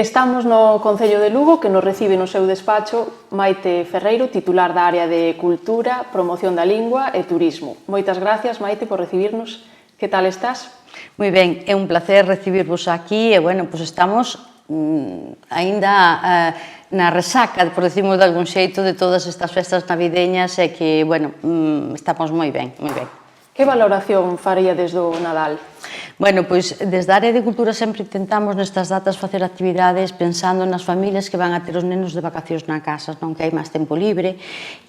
Estamos no Concello de Lugo, que nos recibe no seu despacho Maite Ferreiro, titular da área de Cultura, Promoción da Lingua e Turismo. Moitas gracias, Maite, por recibirnos. Que tal estás? Moi ben, é un placer recibirvos aquí e, bueno, pois estamos aínda na resaca, por decirmos de algún xeito, de todas estas festas navideñas e que, bueno, estamos moi ben, moi ben. Que valoración faría desde o Nadal? Bueno, pois desde a área de cultura sempre intentamos nestas datas facer actividades pensando nas familias que van a ter os nenos de vacacións na casa, non, que hai máis tempo libre,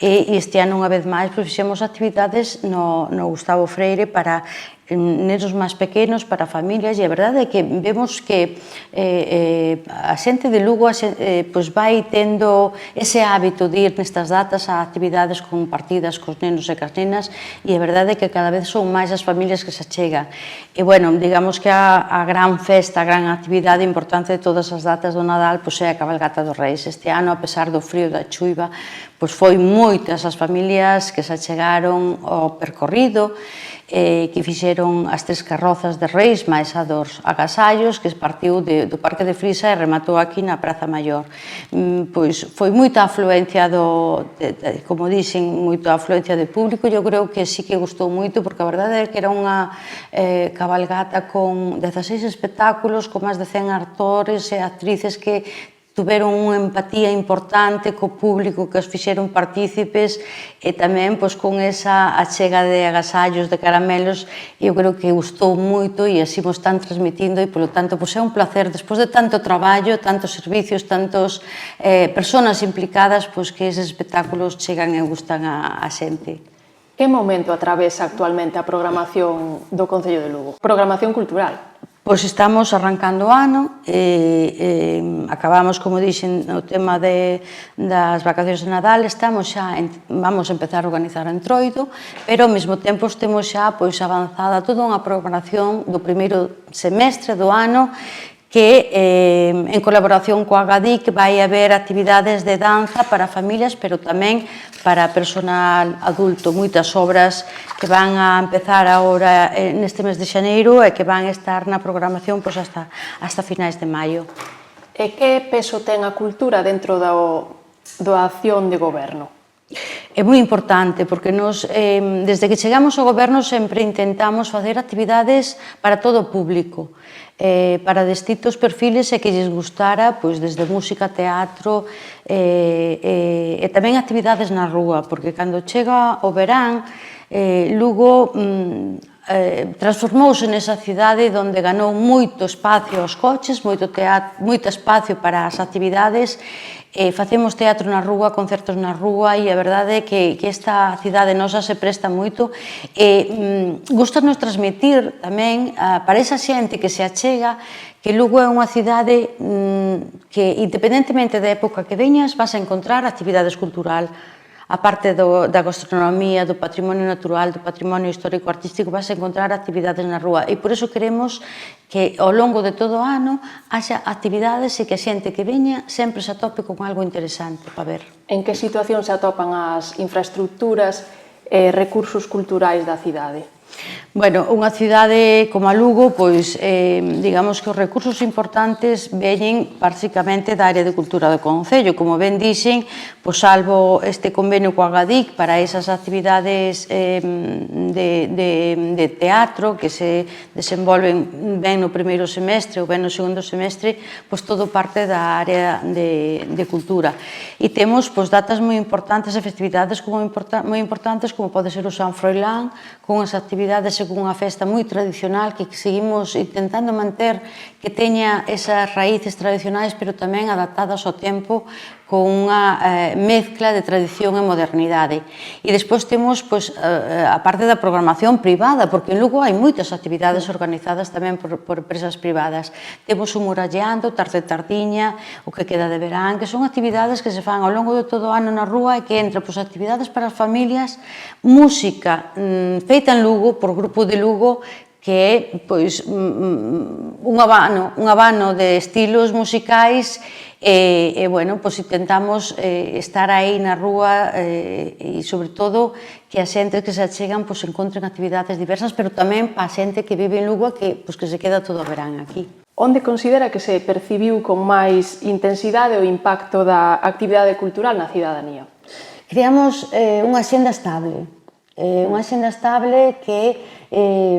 e este ano unha vez máis fixemos actividades no Gustavo Freire para nenos máis pequenos, para familias, e a verdade é que vemos que a xente de Lugo pois vai tendo ese hábito de ir nestas datas a actividades compartidas cos nenos e cas nenas, e a verdade é que cada vez son máis as familias que se achegan. E, bueno, digamos que a gran festa, a gran actividade importante de todas as datas do Nadal pois é a cabalgata dos Reis. Este ano, a pesar do frío da chuiva, pois foi moitas as familias que se achegaron ao percorrido, que fixeron as 3 carrozas de Reis máis a dos agasallos, que partiu do Parque de Frisa e rematou aquí na Praza Maior. Pois foi moita afluencia como dixen, moita afluencia de público. Eu creo que sí que gustou moito, porque a verdade é que era unha cabalgata con 16 espectáculos, con máis de 100 actores e actrices que tuveron unha empatía importante co público, que os fixeron partícipes, e tamén pois con esa achega de agasallos, de caramelos. Eu creo que gustou moito e así mo están transmitindo, e polo tanto pois é un placer, despois de tanto traballo, tantos servicios, tantas persoas implicadas, pois que eses espectáculos chegan e gustan a xente. Que momento atravesa actualmente a programación do Concello de Lugo? Programación cultural. Pois estamos arrancando o ano, acabamos, como dixen, o tema das vacacións de Nadal, vamos a empezar a organizar o Entroido, pero ao mesmo tempo temos xa avanzada toda unha programación do primeiro semestre do ano, que en colaboración coa Agadic vai haber actividades de danza para familias, pero tamén para personal adulto, moitas obras que van a empezar agora neste mes de xaneiro e que van estar na programación hasta finais de maio. E que peso ten a cultura dentro da acción de goberno? É moi importante, porque nos, desde que chegamos ao goberno, sempre intentamos facer actividades para todo o público, para distintos perfiles e que lles gustara, pois, desde música, teatro e tamén actividades na rúa, porque cando chega o verán, Lugo transformouse nesa cidade onde ganou moito espacio aos coches, moito espacio para as actividades. Facemos teatro na rúa, concertos na rúa, e a verdade é que esta cidade nosa se presta moito, e gustanos transmitir tamén para esa xente que se achega que Lugo é unha cidade que, independentemente da época que veñas, vas a encontrar actividades cultural. A parte da gastronomía, do patrimonio natural, do patrimonio histórico-artístico, vas a encontrar actividades na rúa, e por iso queremos que ao longo de todo o ano haxa actividades e que a xente que veña sempre se atope con algo interesante para ver. En que situación se atopan as infraestructuras e recursos culturais da cidade? Bueno, unha cidade como a Lugo, pois, digamos que os recursos importantes veñen basicamente da área de cultura do Concello. Como ben dixen, pois, salvo este convenio coa Agadic para esas actividades de teatro que se desenvolven ben no primeiro semestre ou ben no segundo semestre, pois todo parte da área de cultura. E temos pois datas moi importantes e festividades moi importantes, como pode ser o San Froilán, con as actividades e con unha festa moi tradicional que seguimos intentando manter, que teña esas raíces tradicionais, pero tamén adaptadas ao tempo, con unha mezcla de tradición e modernidade. E despois temos a parte da programación privada, porque en Lugo hai moitas actividades organizadas tamén por empresas privadas. Temos o Muralleando, Tarde Tardiña, o que queda de verán, que son actividades que se fan ao longo de todo o ano na rúa, e que entra actividades para as familias, música feita en Lugo, por Grupo de Lugo, que é un abano de estilos musicais, e, bueno, intentamos estar aí na rúa, e, sobre todo, que as xentes que se achegan encontren actividades diversas, pero tamén para a xente que vive en Lugo, que se queda todo o verán aquí. Onde considera que se percibiu con máis intensidade o impacto da actividade cultural na cidadanía? Creamos unha xenda estable, que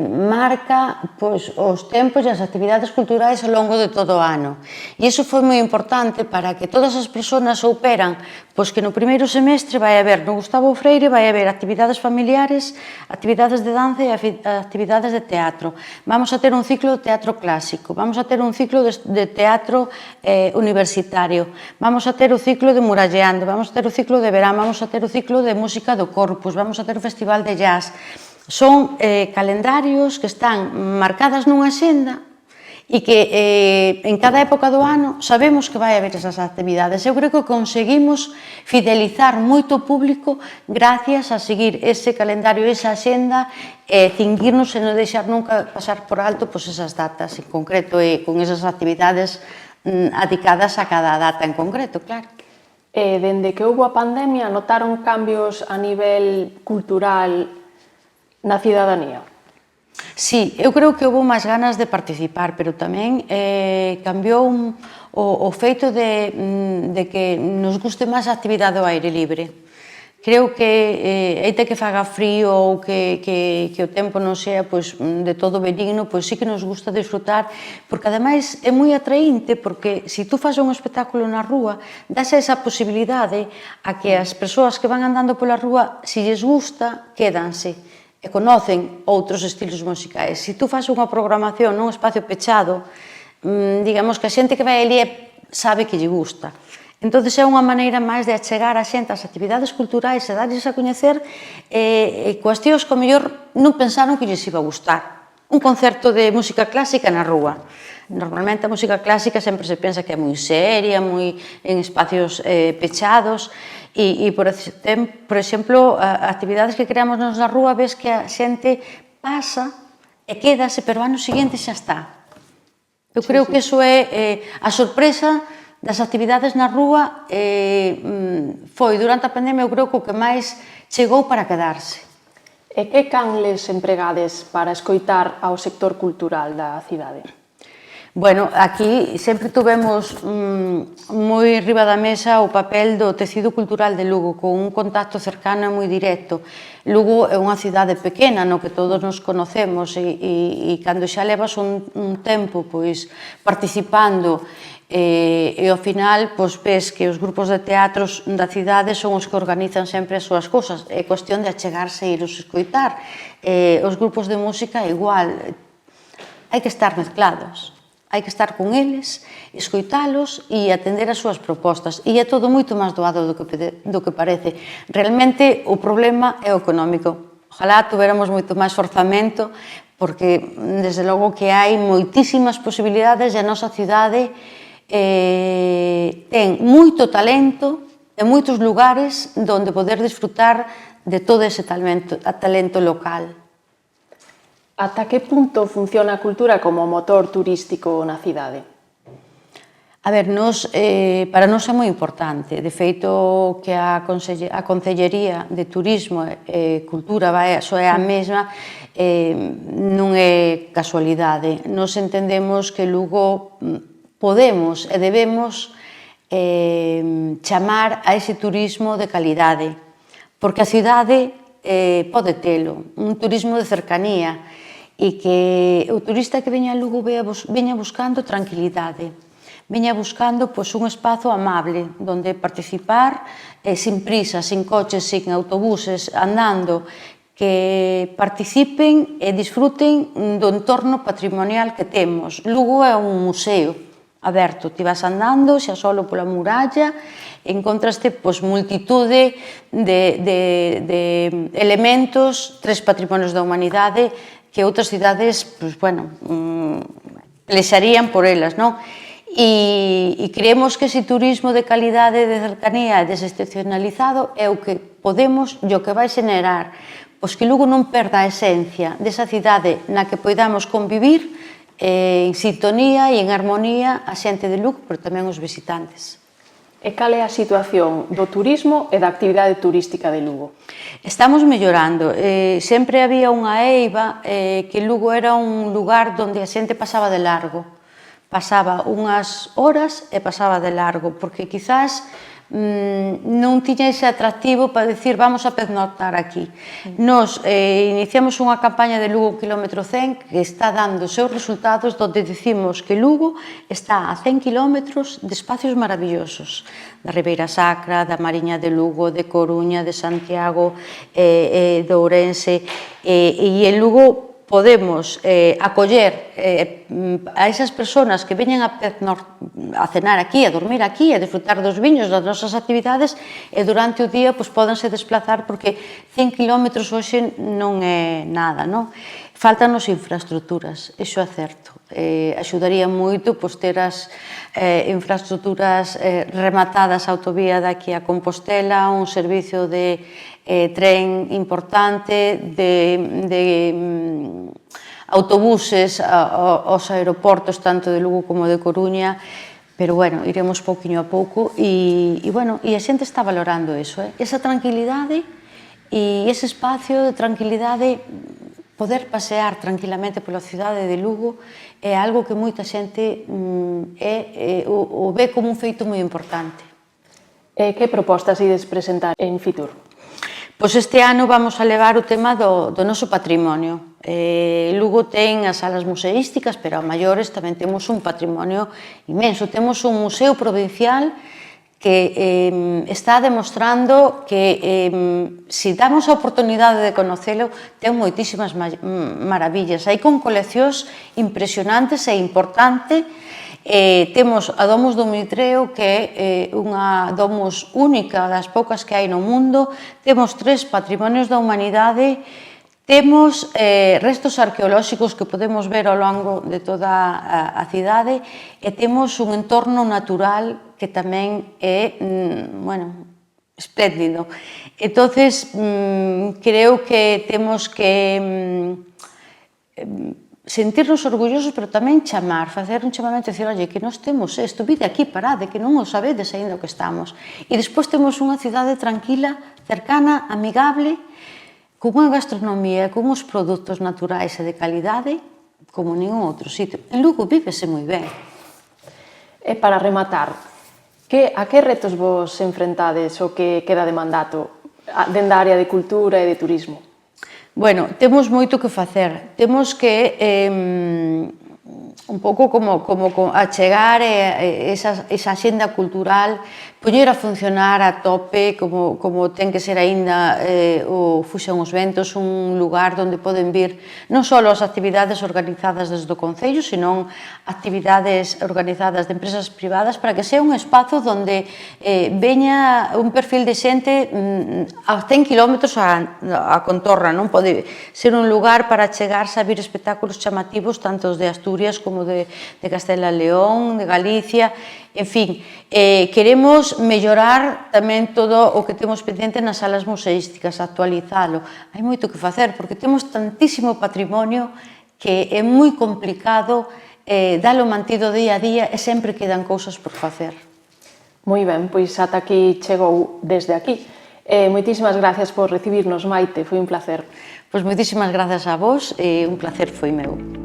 marca os tempos e as actividades culturais ao longo de todo o ano. E iso foi moi importante para que todas as persoas souperan que no primeiro semestre vai haber no Gustavo Freire vai haber actividades familiares, actividades de danza e actividades de teatro. Vamos a ter un ciclo de teatro clásico, vamos a ter un ciclo de teatro universitario, vamos a ter o ciclo de Muralleando, vamos a ter o ciclo de verán, vamos a ter o ciclo de música do Corpus, vamos a ter o festival de jazz. Son calendarios que están marcadas nunha xenda e que en cada época do ano sabemos que vai haber esas actividades. Eu creo que conseguimos fidelizar moito o público gracias a seguir ese calendario, esa xenda, cinguirnos e non deixar nunca pasar por alto esas datas en concreto e con esas actividades adicadas a cada data en concreto, claro. Dende que houve a pandemia, notaron cambios a nivel cultural na cidadanía? Sí, eu creo que houve máis ganas de participar, pero tamén cambiou o feito de que nos guste máis a actividade ao aire libre. Creo que eita que faga frío ou que o tempo non sea de todo benigno, sí que nos gusta disfrutar, porque ademais é moi atraínte, porque se tú fas un espectáculo na rúa, dás esa posibilidade a que as persoas que van andando pola rúa, se lles gusta, quédanse e conocen outros estilos musicais. Se tú fas unha programación nun espacio pechado, digamos que a xente que vai ali sabe que lle gusta. Entón, é unha maneira máis de achegar a xente ás actividades culturais e darlles a coñecer cuestións que, ao mellor, non pensaron que lles iba a gustar. Un concerto de música clásica na rúa. Normalmente a música clásica sempre se pensa que é moi seria, moi en espacios pechados, e, por exemplo, actividades que creamos nos na rúa, ves que a xente pasa e quédase, pero ano seguinte xa está. Eu creo que iso é a sorpresa das actividades na rúa, foi durante a pandemia, eu creo que o que máis chegou para quedarse. E que canles empregades para escoitar ao sector cultural da cidade? Bueno, aquí sempre tuvemos moi riba da mesa o papel do tecido cultural de Lugo, con un contacto cercano e moi directo. Lugo é unha cidade pequena no que todos nos conocemos e cando xa levas un tempo participando e ao final ves que os grupos de teatros da cidade son os que organizan sempre as súas cousas. É cuestión de achegarse e iros escoitar. Os grupos de música igual, hai que estar mezclados. Hai que estar con eles, escoitalos e atender as súas propostas. E é todo moito máis doado do que parece. Realmente o problema é o económico. Ojalá tuveramos moito máis forzamento, porque desde logo que hai moitísimas posibilidades e a nosa cidade ten moito talento e moitos lugares onde poder disfrutar de todo ese talento local. Ata que punto funciona a cultura como motor turístico na cidade? A ver, para nós é moi importante. De feito, que a Concellería de Turismo e Cultura só é a mesma, non é casualidade. Nós entendemos que Lugo podemos e debemos chamar a ese turismo de calidade, porque a cidade pode telo, un turismo de cercanía, e que o turista que veña a Lugo veña buscando tranquilidade, veña buscando un espazo amable, onde participar sin prisa, sin coches, sin autobuses, andando, que participen e disfruten do entorno patrimonial que temos. Lugo é un museo aberto, ti vas andando xa solo pola muralla, encontraste multitude de elementos, 3 patrimonios da humanidade que outras cidades pelexarían por elas, non? E creemos que ese turismo de calidade, de cercanía e desexcepcionalizado é o que podemos e o que vai xenerar que Lugo non perda a esencia desa cidade na que poidamos convivir en sintonía e en armonía a xente de Lugo, pero tamén os visitantes. E cal é a situación do turismo e da actividade turística de Lugo? Estamos mellorando. Sempre había unha eiva que Lugo era un lugar onde a xente pasaba de largo, pasaba unhas horas e pasaba de largo, porque quizás non tiña ese atractivo para decir vamos a pernoctar aquí. Nos iniciamos unha campaña de Lugo Kilómetro 100 que está dando os seus resultados, donde dicimos que Lugo está a 100 kilómetros de espacios maravillosos, da Ribeira Sacra, da Mariña de Lugo, de Coruña, de Santiago, de Ourense, e en Lugo podemos acoller a esas persoas que veñen a cenar aquí, a dormir aquí, a disfrutar dos viños, das nosas actividades, e durante o día podense desplazar, porque 100 kilómetros hoxe non é nada, non? Faltanos infraestructuras, iso é certo. Axudaría moito ter as infraestructuras rematadas, a autovía daqui a Compostela, un servicio de tren importante, de autobuses aos aeroportos, tanto de Lugo como de Coruña, pero, bueno, iremos pouquiño a pouco e a xente está valorando iso, esa tranquilidade e ese espacio de tranquilidade. Poder pasear tranquilamente pola cidade de Lugo é algo que moita xente o ve como un feito moi importante. Que propostas ides presentar en Fitur? Pois este ano vamos a levar o tema do noso patrimonio. Lugo ten as salas museísticas, pero a maiores tamén temos un patrimonio inmenso. Temos un museo provincial que está demostrando que se damos a oportunidade de conocelo, ten moitísimas maravillas. Hai con coleccións impresionantes e importantes. Temos a Domus do Mitreo, que é unha domus única, das poucas que hai no mundo. Temos 3 patrimonios da humanidade. Temos restos arqueolóxicos que podemos ver ao longo de toda a cidade, e temos un entorno natural que tamén é, espléndido. Entonces, creo que temos que sentirnos orgullosos, pero tamén facer un chamamento e dicir, oye, que nós temos isto, vide aquí, parade, que non o sabedes aínda o que estamos. E despois temos unha cidade tranquila, cercana, amigable, con unha gastronomía, con uns produtos naturais e de calidade como ningún outro sitio. En Lugo vívese moi ben. E para rematar, a que retos vos enfrentades o que queda de mandato dende a área de cultura e de turismo? Bueno, temos moito que facer. Temos que un pouco como achegar esa axenda cultural, poñer a funcionar a tope, como ten que ser aínda o Fuxan os Ventos, un lugar onde poden vir non só as actividades organizadas desde o Concello, senón actividades organizadas de empresas privadas, para que sea un espazo onde veña un perfil de xente a 100 kilómetros a contorna, non pode ser un lugar para chegarse a vir espectáculos chamativos, tanto de Asturias como de Castela e León, de Galicia, en fin, queremos mellorar tamén todo o que temos pendente nas salas museísticas, actualizalo. Hai moito que facer, porque temos tantísimo patrimonio que é moi complicado dalo mantido día a día e sempre quedan cousas por facer. Moi ben, pois ata aquí chegou desde aquí. Moitísimas gracias por recibirnos, Maite, foi un placer. Pois moitísimas grazas a vos e un placer foi meu.